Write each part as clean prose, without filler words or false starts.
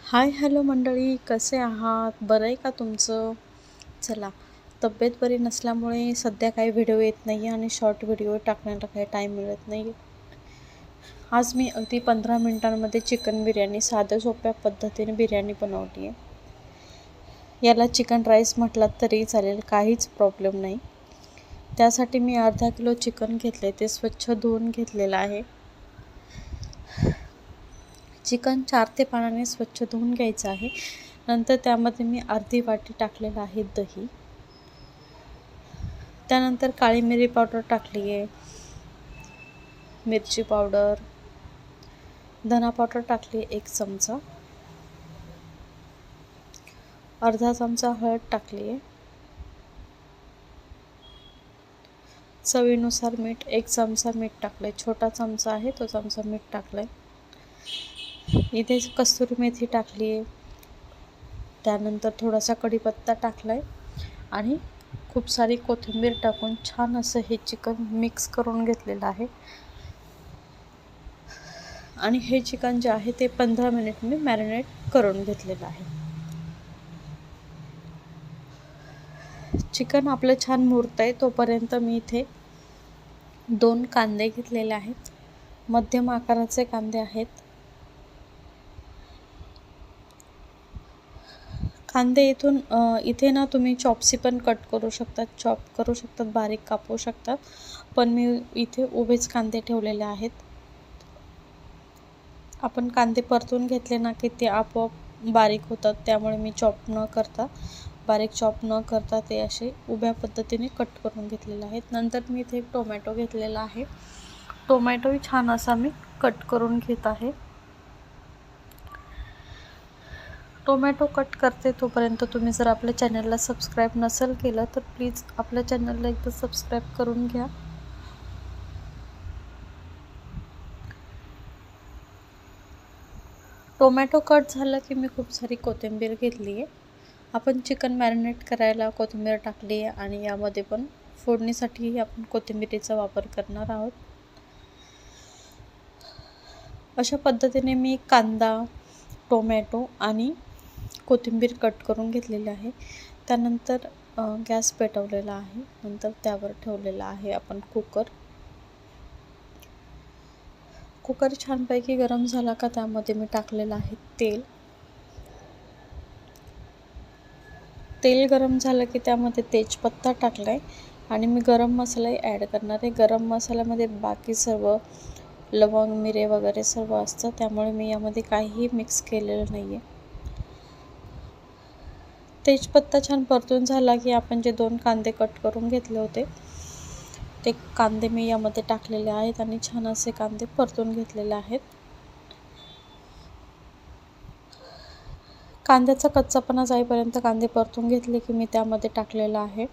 Hi hello मंडळी, कसे आहात? बरं आहे का तुमचं? चला, तब्येत बरी नसल्यामुळे सध्या काही व्हिडिओ येत नाही आहे आणि शॉर्ट व्हिडिओ टाकण्याला काही टाईम मिळत नाही. आज मी अगदी 15 मिनिटांमध्ये चिकन बिर्याणी साध्या सोप्या पद्धतीने बिर्याणी बनवली आहे. याला चिकन राईस म्हटलात तरी चालेल, काहीच प्रॉब्लेम नाही. त्यासाठी मी अर्धा किलो चिकन घेतले, ते स्वच्छ धुवून घेतलेलं आहे. चिकन 4 ते 5 पाण्याने स्वच्छ धुवून घ्यायचं आहे. नंतर त्यामध्ये मी अर्धी वाटी टाकलेलं आहे दही. त्यानंतर काळी मिरी पावडर टाकली आहे, मिरची पावडर, धना पावडर टाकली 1 चमचा, अर्धा चमचा हळद टाकली आहे, चवीनुसार मीठ 1 चमचा मीठ टाकलं आहे, छोटा चमचा आहे तो चमचा मीठ टाकलं आहे. इथे कस्तुरी मेथी टाकली आहे, त्यानंतर थोडासा कढीपत्ता टाकला आहे आणि खूप सारी कोथिंबीर टाकून छान असं हे चिकन मिक्स करून घेतलेलं आहे. आणि हे चिकन जे आहे ते 15 मिनिट मी मॅरिनेट करून घेतलेलं आहे. चिकन आपलं छान मुरतं आहे तोपर्यंत मी इथे 2 कांदे घेतलेले आहेत, मध्यम आकाराचे कांदे आहेत. कांदे इथे ना तुम्ही चॉप्सी पण कट करू शकतात, चॉप करू शकतात, बारीक कापू शकतात, पण मी इथे उभेच कांदे ठेवलेले आहेत. आपण कांदे परतून घेतले ना की ते आपोआप बारीक होतात, त्यामुळे मी बारीक चॉप न करता ते असे उभ्या पद्धतीने कट करून घेतलेले आहेत. नंतर मी इथे एक टोमॅटो घेतलेला आहे, टोमॅटोही छान असा मी कट करून घेत आहे. टोमॅटो कट करते तोपर्यंत तुम्ही जर आपल्या चॅनलला सबस्क्राईब नसेल केलं तर प्लीज आपल्या चॅनलला एकदा सबस्क्राईब करून घ्या. टोमॅटो कट झालं की मी खूप सारी कोथिंबीर घेतली आहे. आपण चिकन मॅरिनेट करायला कोथिंबीर टाकली आहे आणि यामध्ये पण फोडणीसाठीही आपण कोथिंबीरीचा वापर करणार आहोत. अशा पद्धतीने मी कांदा, टोमॅटो आणि कोथिंबीर कट करून घेतलेली आहे. त्यानंतर गॅस पेटवलेला आहे, नंतर त्यावर ठेवलेला आहे आपण कुकर छानपैकी गरम झाला का त्यामध्ये मी टाकलेलं आहे तेल गरम झालं की त्यामध्ये तेजपत्ता टाकला आहे आणि मी गरम मसालाही ॲड करणार आहे. गरम मसाल्यामध्ये बाकी सर्व लवंग, मिरे वगैरे सर्व असतं, त्यामुळे मी यामध्ये काहीही मिक्स केलेलं नाही आहे. तेजपत्ता छान परतून झाला की आपण जे 2 कांदे कट करून घेतले होते ते कांदे मी यामध्ये टाकलेले आहेत आणि छान असे कांदे परतून घेतलेले आहेत. कांद्याचा कच्चापणा जाईपर्यंत कांदे परतून घेतले की मी त्यामध्ये टाकलेलं आहे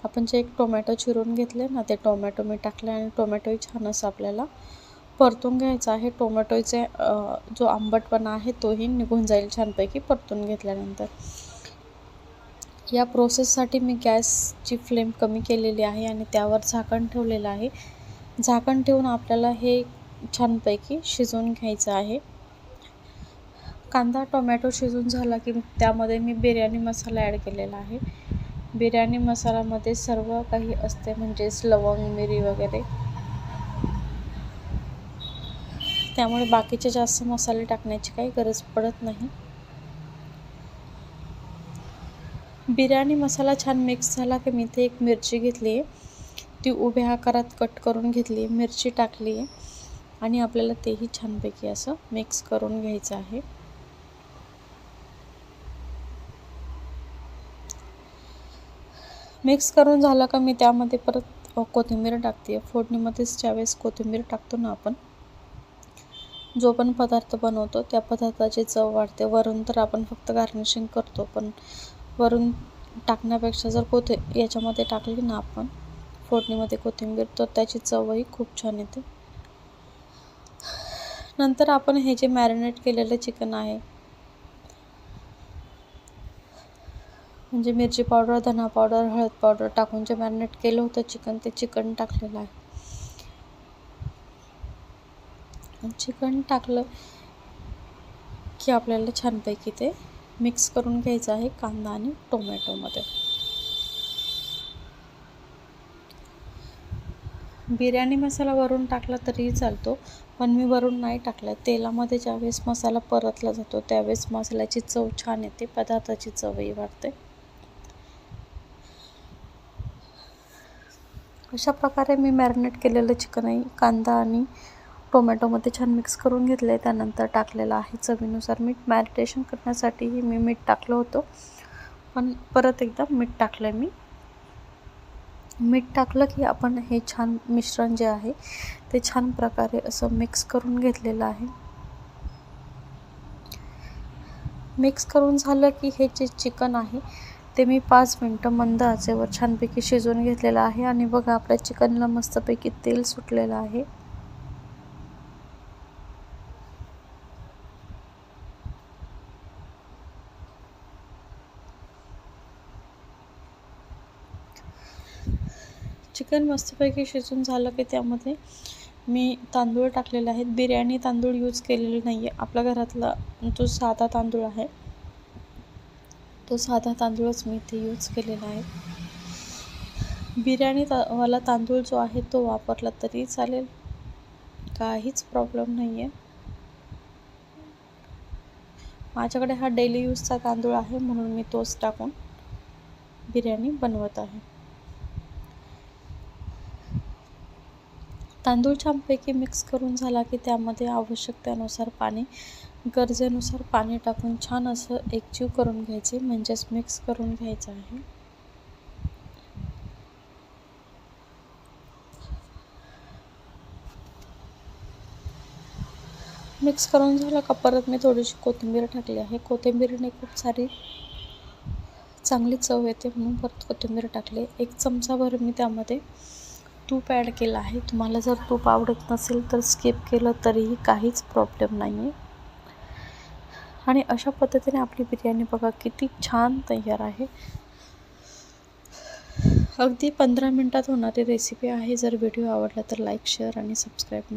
आपण जे एक टोमॅटो चिरून घेतले ना ते टोमॅटो मी टाकले आणि टोमॅटोही छान असं आपल्याला परतून घ्यायचा आहे. टोमॅटोचे जो आंबटपणा आहे तोही निघून जाईल छानपैकी परतून घेतल्यानंतर. या प्रोसेससाठी मी गॅसची फ्लेम कमी केलेली आहे आणि त्यावर झाकण ठेवलेलं आहे. झाकण ठेवून आपल्याला हे छानपैकी शिजवून घ्यायचं आहे. कांदा टोमॅटो शिजून झाला की त्यामध्ये मी बिर्याणी मसाला ॲड केलेला आहे. बिर्याणी मसाल्यामध्ये सर्व काही असते, म्हणजेच लवंग, मिरी वगैरे, त्यामुळे बाकीचे जास्त मसाले टाकण्याची काही गरज पडत नाही. बिर्याणी मसाला छान मिक्स झाला की मी इथे एक मिरची घेतली आहे, ती उभ्या आकारात कट करून घेतली आहे, मिरची टाकली आहे आणि आपल्याला तेही छानपैकी असं मिक्स करून घ्यायचं आहे. मिक्स करून झालं का मी त्यामध्ये परत कोथिंबीर टाकते. फोडणीमध्येच ज्यावेळेस कोथिंबीर टाकतो ना आपण, जो पण पदार्थ बनवतो त्या पदार्थाची चव वाढते. वरून तर आपण फक्त गार्निशिंग करतो, पण वरून टाकण्यापेक्षा जर याच्यामध्ये टाकली ना आपण फोडणीमध्ये कोथिंबीर, तर त्याची चवही खूप छान येते. नंतर आपण हे जे मॅरिनेट केलेलं चिकन आहे, म्हणजे मिरची पावडर, धना पावडर, हळद पावडर टाकून जे मॅरिनेट केलं होतं चिकन, ते चिकन टाकलेलं आहे. चिकन टाकलं की आपल्याला छानपैकी ते मिक्स करून घ्यायचं आहे कांदा आणि टोमॅटोमध्ये. बिर्याणी मसाला वरून टाकला तरीही चालतो, पण मी वरून नाही टाकला. तेलामध्ये ज्यावेळेस मसाला परतला जातो त्यावेळेस मसाल्याची चव छान येते, पदार्थाची चवही वाढते. अशा प्रकारे मी मॅरिनेट केलेलं चिकनही कांदा आणि टोमॅटोमध्ये छान मिक्स करून घेतलं आहे. त्यानंतर टाकलेलं आहे चवीनुसार मीठ. मॅरिनेशन करण्यासाठीही मी मीठ टाकलं होतं, पण परत एकदा मीठ टाकलं आहे मी. मीठ टाकलं की आपण हे छान मिश्रण जे आहे ते छान प्रकारे असं मिक्स करून घेतलेलं आहे. मिक्स करून झालं की हे जे चिकन आहे ते मी 5 मिनटं मंद आचेवर छानपैकी शिजवून घेतलेलं आहे. आणि बघा आपल्या चिकनला मस्तपैकी तेल सुटलेलं आहे. चिकन मस्तपैकी शिजून झालं की त्यामध्ये मी तांदूळ टाकलेले आहेत. बिर्याणी तांदूळ यूज केलेले नाही आहे. आपल्या घरातला जो साधा तांदूळ आहे तो साधा तांदूळच मी इथे यूज केलेला आहे. बिर्याणी वाला तांदूळ जो आहे तो वापरला तरी चालेल, काहीच प्रॉब्लेम नाही आहे. माझ्याकडे हा डेली यूजचा तांदूळ आहे म्हणून मी तोच टाकून बिर्याणी बनवत आहे. तांदूळ छानपैकी मिक्स करून झाला की त्यामध्ये आवश्यकतेनुसार पाणी, गरजेनुसार पाणी टाकून छान असं एकजीव करून घ्यायचे, म्हणजेच मिक्स करून घ्यायचं आहे. मिक्स करून झालं का परत मी थोडीशी कोथिंबीर टाकली आहे. कोथिंबीरने खूप सारी चांगली चव येते म्हणून परत कोथिंबीर टाकली. 1 चमचाभर मी त्यामध्ये तूप ॲड केलं आहे. तुम्हाला जर तूप आवडत नसेल तर स्किप केलं तरीही काहीच प्रॉब्लेम नाही आहे. आणि अशा पद्धतीने आपली बिर्याणी बघा किती छान तयार आहे. अगदी 15 मिनटात होणारी रेसिपी आहे. जर व्हिडिओ आवडला तर लाईक, शेअर आणि सबस्क्राईब